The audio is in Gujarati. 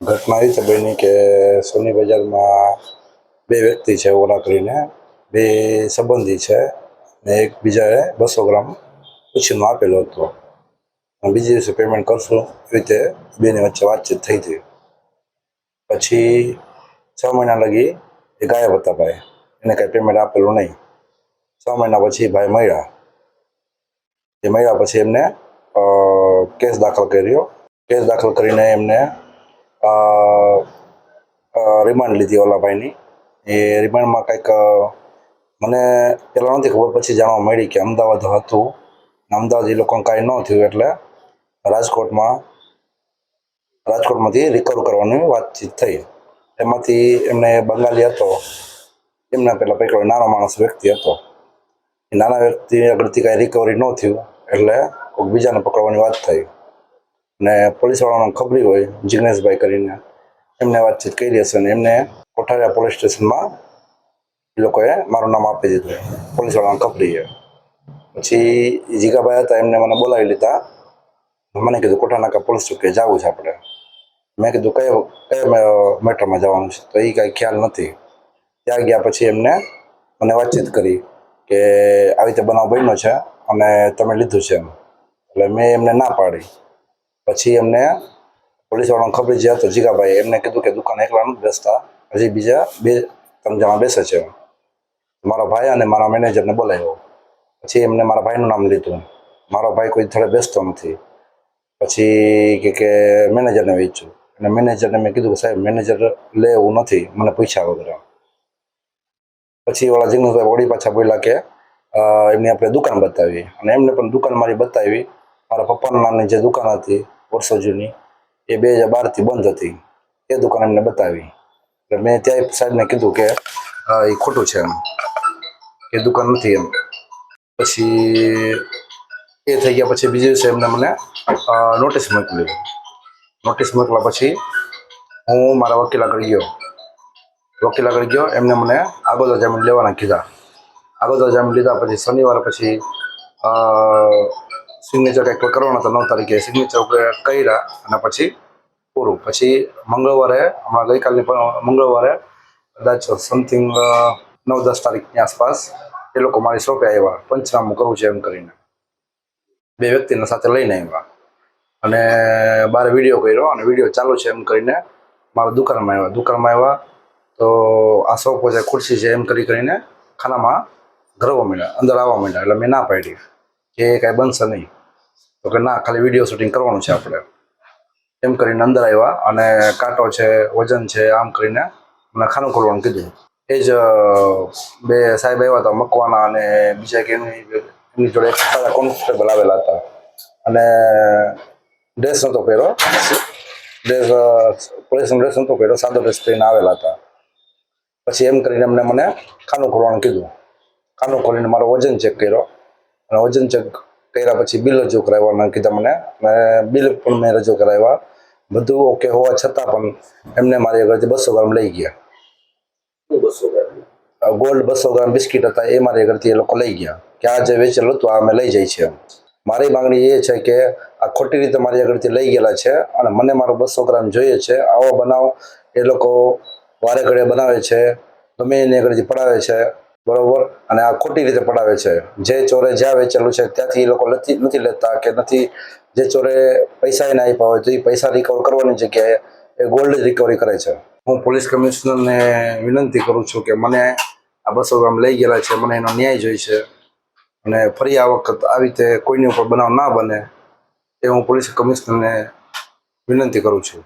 ઘટના એ રીતે બની કે સોની બજારમાં બે વ્યક્તિ છે ઓલા કરીને બે સંબંધી છે ને એકબીજાએ 200 ગ્રામ ઉછીનું આપેલો હતો. બીજે દિવસે પેમેન્ટ કરશું એ રીતે બેની વચ્ચે વાતચીત થઈ હતી. પછી 6 મહિના લગી એ ગાયબ હતા ભાઈ, એને કાંઈ પેમેન્ટ આપેલું નહીં. 6 મહિના પછી ભાઈ મળ્યા. એ મળ્યા પછી એમને કેસ દાખલ કર્યો. કેસ દાખલ કરીને એમને રિમાન્ડ લીધી ઓલા ભાઈની. એ રિમાન્ડમાં કંઈક મને પહેલાં નથી ખબર, પછી જાણવા મળી કે અમદાવાદ હતું. અમદાવાદ એ લોકોને કાંઈ ન થયું એટલે રાજકોટમાંથી રિકવર કરવાની વાતચીત થઈ. એમાંથી એમને બંગાળી હતો, એમના પહેલાં પકડ્યો નાનો માણસ વ્યક્તિ હતો. એ નાના વ્યક્તિ આગળથી કાંઈ રિકવરી ન થયું એટલે કોઈ બીજાને પકડવાની વાત થઈ. ને પોલીસવાળાને ખબર હોય જિગ્નેશભાઈ કરીને, એમને વાતચીત કરી હશે ને એમને કોઠારિયા પોલીસ સ્ટેશનમાં એ લોકોએ મારું નામ આપી દીધું. પોલીસવાળાને ખબર છે. પછી જીગાભાઈ હતા, એમને મને બોલાવી લીધા. મને કીધું કોઠાનાકા પોલીસ ચોકીએ જવું છે આપણે. મેં કીધું કયા મેટરમાં જવાનું છે, તો એ કાંઈ ખ્યાલ નથી. ત્યાં ગયા પછી એમને મને વાતચીત કરી કે આવી રીતે બનાવ બન્યો છે અને તમે લીધું છે એમ. એટલે મેં એમને ના પાડી. પછી એમને પોલીસવાળાને ખબર જે હતો જીગાભાઈ, એમને કીધું કે દુકાન એકલા નથી બેસતા, હજી બીજા 2-3 જણા બેસે છે. મારો ભાઈ અને મારા મેનેજરને બોલાવ્યો. પછી એમને મારા ભાઈનું નામ લીધું. મારો ભાઈ કોઈ સ્થળે બેસતો નથી. પછી કે મેનેજરને વેચ્યું. અને મેનેજરને મેં કીધું કે સાહેબ મેનેજર લે એવું નથી મને પૂછ્યા વગર. પછી ઓલા જિગ્નેશભાઈ વળી પાછા બોલ્યા કે એમની આપણે દુકાન બતાવી, અને એમને પણ દુકાન મારી બતાવી. મારા પપ્પાના નામની જે દુકાન હતી વર્ષો જૂની, એ 2012થી બંધ હતી. એ દુકાન એમને બતાવી. એટલે મેં ત્યાં સાહેબને કીધું કે એ ખોટું છે એમ, એ દુકાન નથી એમ. પછી એ થઈ ગયા. પછી બીજે દિવસે એમને મને નોટિસ મોકલી. નોટિસ મોકલ્યા પછી હું મારા વકીલ આગળ ગયો. એમને મને આગોતરા જામીન લેવાના કીધા. આગોતરા જામીન લીધા પછી શનિવાર પછી સિગ્નેચર કંઈક કરવાના હતા. 9 તારીખે સિગ્નેચર કર્યા અને પછી પૂરું. પછી મંગળવારે, હમણાં ગઈકાલની મંગળવારે કદાચ સમથિંગ 9-10 તારીખની આસપાસ એ લોકો મારી શોપે આવ્યા, પંચનામું કરવું છે એમ કરીને. બે વ્યક્તિને સાથે લઈને આવ્યા અને બહાર વિડીયો કર્યો, અને વિડીયો ચાલુ છે એમ કરીને મારા દુકાનમાં આવ્યા. તો આ શોપ છે, ખુરશી છે એમ કરીને ખાનામાં ઘરવા માંડ્યા, અંદર આવવા માંડ્યા. એટલે મેં ના પાડી કે કાંઈ બનશે નહીં. તો કે ના, ખાલી વિડીયો શૂટિંગ કરવાનું છે આપણે એમ કરીને અંદર આવ્યા. અને કાંટો છે, વજન છે, આમ કરીને મને ખાનું ખોલવાનું કીધું. એ જ બે સાહેબ આવ્યા હતા મકવાના, અને બીજા કે એમની જોડે સારા કોન્સ્ટેબલ આવેલા હતા. અને ડ્રેસ નહોતો પહેર્યો, પોલીસનો ડ્રેસ નહોતો પહેર્યો, સાદો ડ્રેસ પહેરીને આવેલા હતા. પછી એમ કરીને એમને મને ખાનું ખોલવાનું કીધું. ખાનું ખોલીને મારો વજન ચેક કર્યો, અને વજન ચેક કર્યા પછી બિલ રજૂ કરાવવાના કીધા મને, અને બિલ પણ મેં રજૂ કરાવ્યા. બધું ઓકે હોવા છતાં પણ એમને મારી આગળથી 200 ગ્રામ લઈ ગયા. 200 ગ્રામ ગોલ્ડ, 200 ગ્રામ બિસ્કિટ હતા, એ મારી આગળથી એ લોકો લઈ ગયા કે આ જે વેચેલું હતું આ અમે લઈ જાય છે એમ. મારી માંગણી એ છે કે આ ખોટી રીતે મારી આગળથી લઈ ગયેલા છે, અને મને મારો 200 ગ્રામ જોઈએ છે. આવો બનાવ એ લોકો વારે ઘડે બનાવે છે, ગમે એની આગળથી પડાવે છે, બરોબર. અને આ ખોટી રીતે પડાવે છે. જે ચોરે જ્યાં વેચેલું છે ત્યાંથી એ લોકો નથી લેતા, કે નથી, જે ચોરે પૈસા એને આપ્યા હોય તો એ પૈસા રિકવર કરવાની જગ્યાએ એ ગોલ્ડ રિકવરી કરે છે. હું પોલીસ કમિશનરને વિનંતી કરું છું કે મને આ 200 ગ્રામ લઈ ગયેલા છે, મને એનો ન્યાય જોઈ છે, અને ફરી આ વખત આવી રીતે કોઈની ઉપર બનાવ ના બને એ હું પોલીસ કમિશનરને વિનંતી કરું છું.